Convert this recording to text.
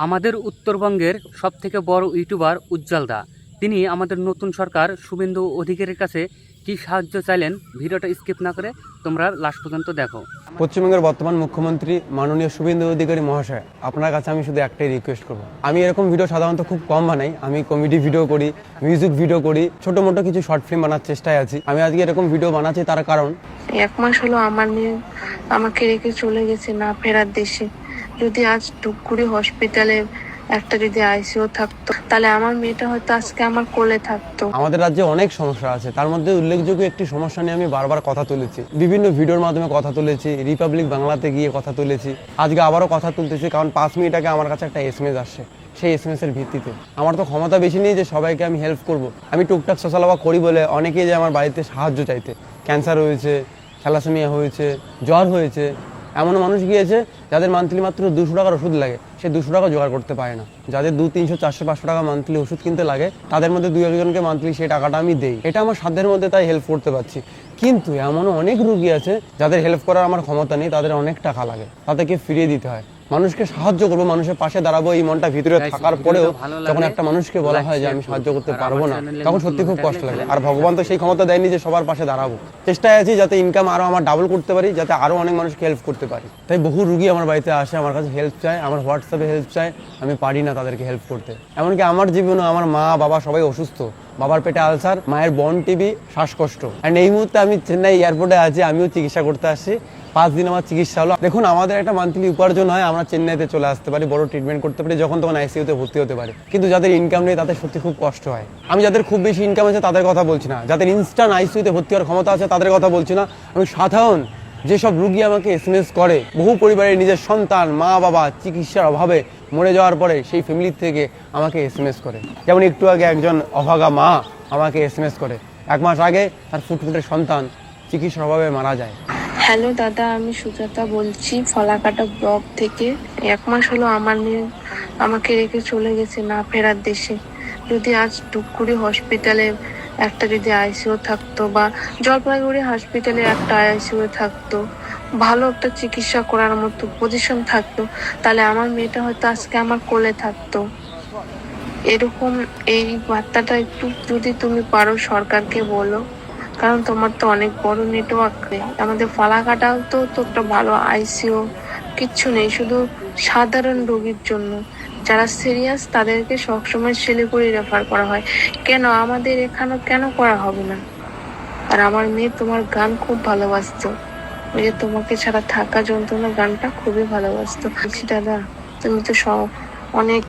আমাদের উত্তরবঙ্গের সবথেকে বড় ইউটিউবার উজ্জ্বল দা, তিনি আমাদের নতুন সরকার শুভেন্দু অধিকারীর কাছে কি সাহায্য চাইলেন, ভিডিওটা স্কিপ না করে তোমরা লাস্ট পর্যন্ত দেখো। পশ্চিমবঙ্গের বর্তমান মুখ্যমন্ত্রী মাননীয় শুভেন্দু অধিকারী মহাশয়, আপনার কাছে আমি শুধু একটাই রিকোয়েস্ট করবো। আমি এরকম ভিডিও সাধারণত খুব কম বানাই। আমি কমেডি ভিডিও করি, মিউজিক ভিডিও করি, ছোট মোটো কিছু শর্ট ফিল্ম বানার চেষ্টায় আছি। আমি আজকে এরকম ভিডিও বানাচ্ছি তার কারণ, 1 মাস হলো আমার মেয়ে আমাকে রেখে চলে গেছে না ফেরার দেশে। যদি আজ ধূপগুড়ি হসপিটালে একটা যদি আইসিইউ থাকতো, তাহলে আমার মেয়েটা হয়তো আজকে আমার কোলে থাকতো। আমাদের রাজ্যে অনেক সমস্যা আছে, তার মধ্যে উল্লেখযোগ্য একটি সমস্যা নিয়ে আমি বারবার কথা তুলেছি, বিভিন্ন ভিডিওর মাধ্যমে কথা তুলেছি, রিপাবলিক বাংলাতে গিয়ে কথা তুলেছি, আজকে আবারও কথা তুলতেছি। কারণ 5 মিনিট আগে আমার কাছে একটা এসএমএস আসছে। সেই এসএমএস এর ভিত্তিতে আমার তো ক্ষমতা বেশি নেই যে সবাইকে আমি হেল্প করব। আমি টুকটাক সোশ্যাল ওয়ার্ক করি বলে অনেকেই যে আমার বাড়িতে সাহায্য চাইতে, ক্যান্সার হয়েছে, থ্যালাসেমিয়া হয়েছে, জ্বর হয়েছে, এমন মানুষ গিয়েছে যাদের মান্থলি মাত্র 200 টাকার ওষুধ লাগে, সে 200 টাকা জোগাড় করতে পারে না। যাদের 200, 300, 400, 500 টাকা মান্থলি ওষুধ কিনতে লাগে, তাদের মধ্যে 2-1জনকে মান্থলি সেই টাকাটা আমি দেই। এটা আমার সাধ্যের মধ্যে, তাই হেল্প করতে পারছি। কিন্তু এমনও অনেক রুগী আছে যাদের হেল্প করার আমার ক্ষমতা নেই, তাদের অনেক টাকা লাগে, তাদেরকে ফিরিয়ে দিতে হয়। মানুষকে সাহায্য করবো, মানুষের পাশে দাঁড়াবো, এই মনটা ভিতরে থাকার পরেও যখন একটা মানুষকে বলা হয় যে আমি সাহায্য করতে পারবো না, তখন সত্যি খুব কষ্ট লাগে। আর ভগবান তো সেই ক্ষমতা দেয়নি যে সবার পাশে দাঁড়াবো। চেষ্টায় আছি যাতে ইনকাম আরো আমার ডাবল করতে পারি, যাতে আরো অনেক মানুষকে হেল্প করতে পারি। তাই বহু রুগী আমার বাড়িতে আসে, আমার কাছে হেল্প চায়, আমার হোয়াটসঅ্যাপে হেল্প চায়। আমি পারি না তাদেরকে হেল্প করতে। এমনকি আমার জীবনে আমার মা বাবা সবাই অসুস্থ, বাবার পেটে আলসার, মায়ের বন টিবি, শ্বাসকষ্ট। অ্যান্ড এই মুহূর্তে আমি চেন্নাই এয়ারপোর্টে আছি, আমিও চিকিৎসা করতে আসছি। 5 দিন আমার চিকিৎসা হলো। দেখুন, আমাদের একটা মান্থলি উপার্জন হয়, আমরা চেন্নাইতে চলে আসতে পারি, বড় ট্রিটমেন্ট করতে পারি, যখন তখন আইসিইউতে ভর্তি হতে পারি। কিন্তু যাদের ইনকাম নেই তাদের সত্যি খুব কষ্ট হয়। আমি যাদের খুব বেশি ইনকাম আছে তাদের কথা বলছি না, যাদের ইনস্ট্যান্ট আইসিইউতে ভর্তি হওয়ার ক্ষমতা আছে তাদের কথা বলছি না। আমি সাধারণ যেসব রুগী আমাকে এসএমএস করে, বহু পরিবারের নিজের সন্তান, মা বাবা চিকিৎসার অভাবে মরে যাওয়ার পরে সেই ফ্যামিলির থেকে আমাকে এসএমএস করে। যেমন একটু আগে একজন অভাগা মা আমাকে এসএমএস করে, 1 মাস আগে তার ফুটফুটে সন্তান চিকিৎসার অভাবে মারা যায়। হ্যালো দাদা, আমি সুজাতা বলছি ফলাকাটা ব্লক থেকে। 1 মাস হলো আমার মেয়ে আমাকে রেখে চলে গেছে না ফেরার দেশে। যদি আজ ধূপগুড়ি হসপিটালে একটা যদি আইসিইউ থাকতো, বা জলপাইগুড়ি হসপিটালে একটা আইসিইউ থাকতো, ভালো একটা চিকিৎসা করার মতো পজিশন থাকতো, তাহলে আমার মেয়েটা হয়তো আজকে আমার কোলে থাকতো। এরকম এই বার্তাটা একটু যদি তুমি পারো সরকারকে বলো, কারণ তোমার তো অনেক বড় নেটওয়ার্ক। আমাদের ফালাকাটাও তো একটা ভালো আইসিইউ কিচ্ছু নেই, শুধু সাধারণ রোগীর জন্য। যারা সিরিয়াস তাদেরকে সবসময় শিলিগুড়ি রেফার করা হয়। কেন আমাদের এখানে কেন করা হবে না? আর আমার মেয়ে তোমার গান খুব ভালোবাসতো, ওই যে তোমাকে ছাড়া থাকা যন্ত্রণা গানটা খুবই ভালোবাসতো। বলছি দাদা, তুমি তো অনেক